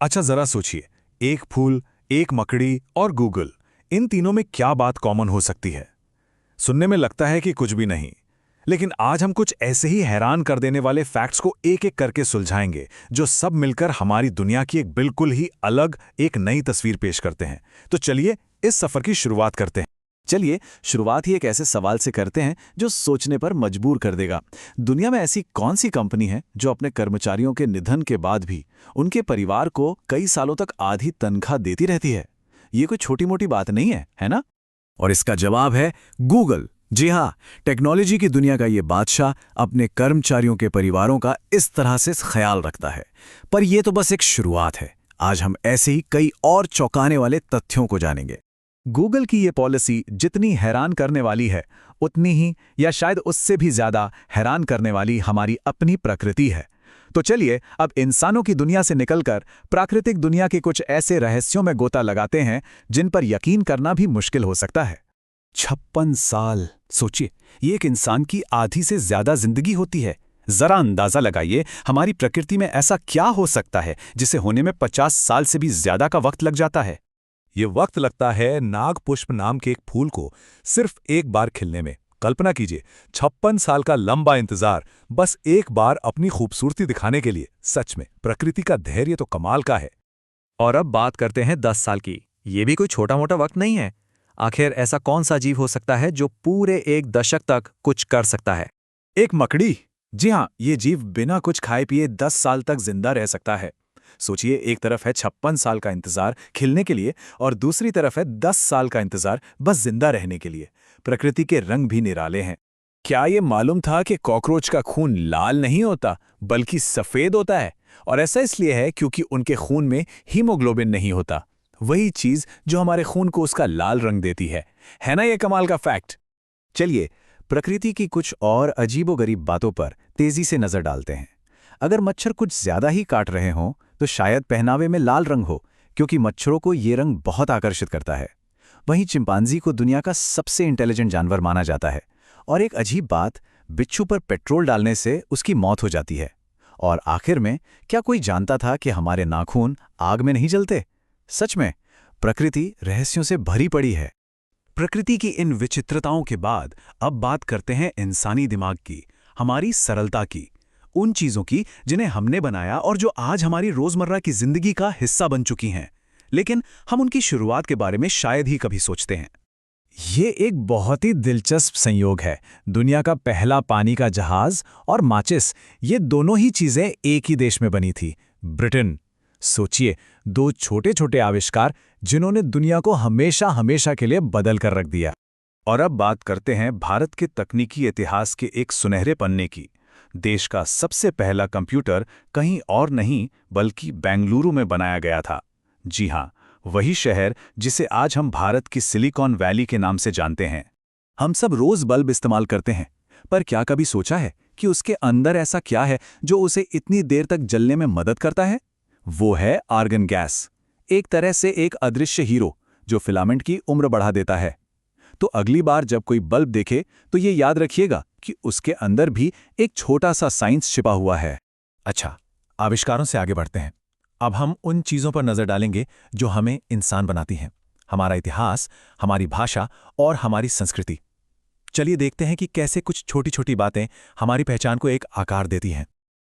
अच्छा जरा सोचिए, एक फूल, एक मकड़ी और गूगल, इन तीनों में क्या बात कॉमन हो सकती है? सुनने में लगता है कि कुछ भी नहीं, लेकिन आज हम कुछ ऐसे ही हैरान कर देने वाले फैक्ट्स को एक एक करके सुलझाएंगे, जो सब मिलकर हमारी दुनिया की एक बिल्कुल ही अलग, एक नई तस्वीर पेश करते हैं। तो चलिए इस सफर की शुरुआत करते हैं। चलिए शुरुआत ही एक ऐसे सवाल से करते हैं जो सोचने पर मजबूर कर देगा। दुनिया में ऐसी कौन सी कंपनी है जो अपने कर्मचारियों के निधन के बाद भी उनके परिवार को कई सालों तक आधी तनख्वाह देती रहती है? ये कोई छोटी मोटी बात नहीं है ना? और इसका जवाब है गूगल। जी हाँ, टेक्नोलॉजी की दुनिया का ये बादशाह अपने कर्मचारियों के परिवारों का इस तरह से ख्याल रखता है। पर यह तो बस एक शुरुआत है। आज हम ऐसे ही कई और चौंकाने वाले तथ्यों को जानेंगे। गूगल की ये पॉलिसी जितनी हैरान करने वाली है, उतनी ही या शायद उससे भी ज्यादा हैरान करने वाली हमारी अपनी प्रकृति है। तो चलिए अब इंसानों की दुनिया से निकलकर प्राकृतिक दुनिया के कुछ ऐसे रहस्यों में गोता लगाते हैं जिन पर यकीन करना भी मुश्किल हो सकता है। 56 साल, सोचिए, ये एक इंसान की आधी से ज्यादा जिंदगी होती है। जरा अंदाजा लगाइए, हमारी प्रकृति में ऐसा क्या हो सकता है जिसे होने में 50 साल से भी ज्यादा का वक्त लग जाता है? ये वक्त लगता है नाग पुष्प नाम के एक फूल को सिर्फ एक बार खिलने में। कल्पना कीजिए, 56 साल का लंबा इंतजार बस एक बार अपनी खूबसूरती दिखाने के लिए। सच में प्रकृति का धैर्य तो कमाल का है। और अब बात करते हैं 10 साल की। ये भी कोई छोटा मोटा वक्त नहीं है। आखिर ऐसा कौन सा जीव हो सकता है जो पूरे एक दशक तक कुछ कर सकता है? एक मकड़ी। जी हाँ, ये जीव बिना कुछ खाए पिए 10 साल तक जिंदा रह सकता है। सोचिए, एक तरफ है 56 साल का इंतजार खिलने के लिए और दूसरी तरफ है 10 साल का इंतजार बस जिंदा रहने के लिए। प्रकृति के रंग भी निराले हैं। क्या ये मालूम था कि कॉकरोच का खून लाल नहीं होता बल्कि सफेद होता है? और ऐसा इसलिए है क्योंकि उनके खून में हीमोग्लोबिन नहीं होता, वही चीज जो हमारे खून को उसका लाल रंग देती है। है ना ये कमाल का फैक्ट? चलिए प्रकृति की कुछ और अजीबोगरीब बातों पर तेजी से नजर डालते हैं। अगर मच्छर कुछ ज्यादा ही काट रहे हों तो शायद पहनावे में लाल रंग हो, क्योंकि मच्छरों को ये रंग बहुत आकर्षित करता है। वहीं चिंपांजी को दुनिया का सबसे इंटेलिजेंट जानवर माना जाता है। और एक अजीब बात, बिच्छू पर पेट्रोल डालने से उसकी मौत हो जाती है। और आखिर में, क्या कोई जानता था कि हमारे नाखून आग में नहीं जलते? सच में प्रकृति रहस्यों से भरी पड़ी है। प्रकृति की इन विचित्रताओं के बाद अब बात करते हैं इंसानी दिमाग की, हमारी सरलता की, उन चीजों की जिन्हें हमने बनाया और जो आज हमारी रोजमर्रा की जिंदगी का हिस्सा बन चुकी हैं, लेकिन हम उनकी शुरुआत के बारे में शायद ही कभी सोचते हैं। ये एक बहुत ही दिलचस्प संयोग है। दुनिया का पहला पानी का जहाज और माचिस, ये दोनों ही चीजें एक ही देश में बनी थी, ब्रिटेन। सोचिए, दो छोटे छोटे आविष्कार जिन्होंने दुनिया को हमेशा हमेशा के लिए बदल कर रख दिया। और अब बात करते हैं भारत के तकनीकी इतिहास के एक सुनहरे पन्ने की। देश का सबसे पहला कंप्यूटर कहीं और नहीं बल्कि बेंगलुरु में बनाया गया था। जी हां, वही शहर जिसे आज हम भारत की सिलिकॉन वैली के नाम से जानते हैं। हम सब रोज बल्ब इस्तेमाल करते हैं, पर क्या कभी सोचा है कि उसके अंदर ऐसा क्या है जो उसे इतनी देर तक जलने में मदद करता है? वो है आर्गन गैस, एक तरह से एक अदृश्य हीरो जो फिलामेंट की उम्र बढ़ा देता है। तो अगली बार जब कोई बल्ब देखे तो ये याद रखिएगा कि उसके अंदर भी एक छोटा सा साइंस छिपा हुआ है। अच्छा, आविष्कारों से आगे बढ़ते हैं। अब हम उन चीजों पर नजर डालेंगे जो हमें इंसान बनाती हैं, हमारा इतिहास, हमारी भाषा और हमारी संस्कृति। चलिए देखते हैं कि कैसे कुछ छोटी छोटी बातें हमारी पहचान को एक आकार देती हैं।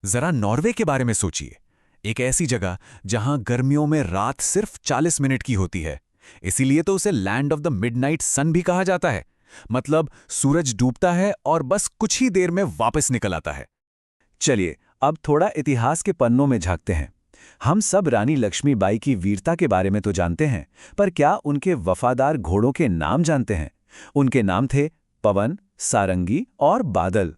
जरा नॉर्वे के बारे में सोचिए, एक ऐसी जगह जहां गर्मियों में रात सिर्फ 40 मिनट की होती है। इसीलिए तो उसे लैंड ऑफ द मिडनाइट सन भी कहा जाता है। मतलब सूरज डूबता है और बस कुछ ही देर में वापस निकल आता है। चलिए अब थोड़ा इतिहास के पन्नों में झांकते हैं। हम सब रानी लक्ष्मीबाई की वीरता के बारे में तो जानते हैं, पर क्या उनके वफादार घोड़ों के नाम जानते हैं? उनके नाम थे पवन, सारंगी और बादल।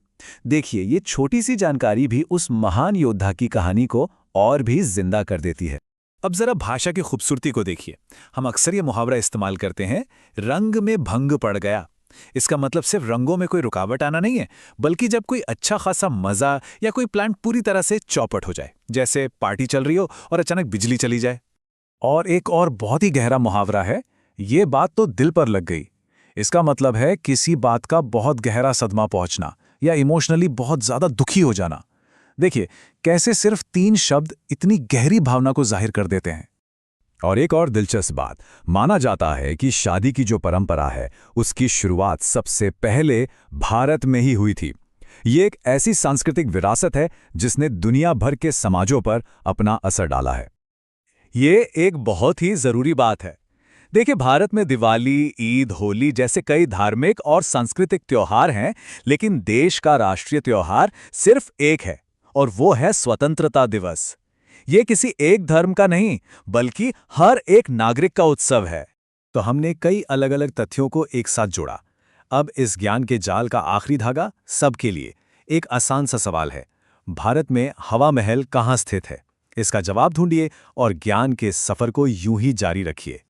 देखिए, ये छोटी सी जानकारी भी उस महान योद्धा की कहानी को और भी जिंदा कर देती है। अब जरा भाषा की खूबसूरती को देखिए। हम अक्सर ये मुहावरा इस्तेमाल करते हैं, रंग में भंग पड़ गया। इसका मतलब सिर्फ रंगों में कोई रुकावट आना नहीं है, बल्कि जब कोई अच्छा खासा मजा या कोई प्लान पूरी तरह से चौपट हो जाए, जैसे पार्टी चल रही हो और अचानक बिजली चली जाए। और एक और बहुत ही गहरा मुहावरा है, ये बात तो दिल पर लग गई। इसका मतलब है किसी बात का बहुत गहरा सदमा पहुंचना या इमोशनली बहुत ज्यादा दुखी हो जाना। देखिए कैसे सिर्फ 3 शब्द इतनी गहरी भावना को जाहिर कर देते हैं। और एक और दिलचस्प बात, माना जाता है कि शादी की जो परंपरा है उसकी शुरुआत सबसे पहले भारत में ही हुई थी। ये एक ऐसी सांस्कृतिक विरासत है जिसने दुनिया भर के समाजों पर अपना असर डाला है। ये एक बहुत ही जरूरी बात है। देखिए भारत में दिवाली, ईद, होली जैसे कई धार्मिक और सांस्कृतिक त्योहार हैं, लेकिन देश का राष्ट्रीय त्योहार सिर्फ एक है और वो है स्वतंत्रता दिवस। ये किसी एक धर्म का नहीं, बल्कि हर एक नागरिक का उत्सव है। तो हमने कई अलग अलग तथ्यों को एक साथ जोड़ा। अब इस ज्ञान के जाल का आखिरी धागा सबके लिए एक आसान सा सवाल है। भारत में हवा महल कहाँ स्थित है? इसका जवाब ढूंढिए और ज्ञान के सफर को यूं ही जारी रखिए।